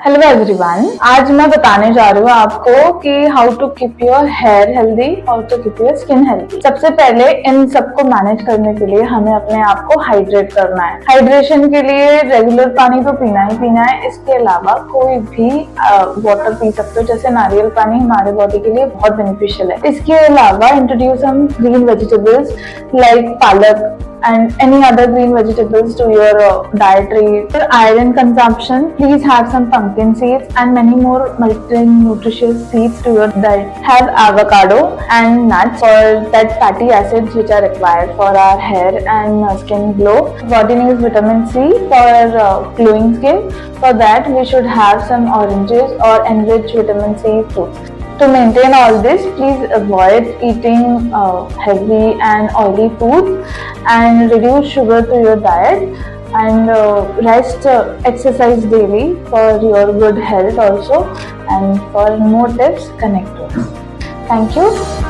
Hello everyone, आज मैं बताने जा रही हूँ आपको कि how to keep your hair healthy, how to keep your skin healthy. सबसे पहले इन सबको मैनेज करने के लिए हमें अपने आप को हाइड्रेट करना है। हाइड्रेशन के लिए रेगुलर पानी तो पीना ही पीना है। इसके अलावा कोई भी वाटर पी सकते हो, जैसे नारियल पानी हमारे बॉडी के लिए बहुत बेनिफिशियल है। इसके अलावा introduce some green vegetables like palak and any other green vegetables to your dietary. For iron consumption, please have some pumpkin seeds and many more multi-nutritious seeds to your diet. Have avocado and nuts for that fatty acids which are required for our hair and skin glow. Body needs vitamin C for glowing skin. For that, we should have some oranges or enriched vitamin C fruits. To maintain all this, please avoid eating heavy and oily foods and reduce sugar to your diet, and exercise daily for your good health also. And for more tips, connect to us. Thank you.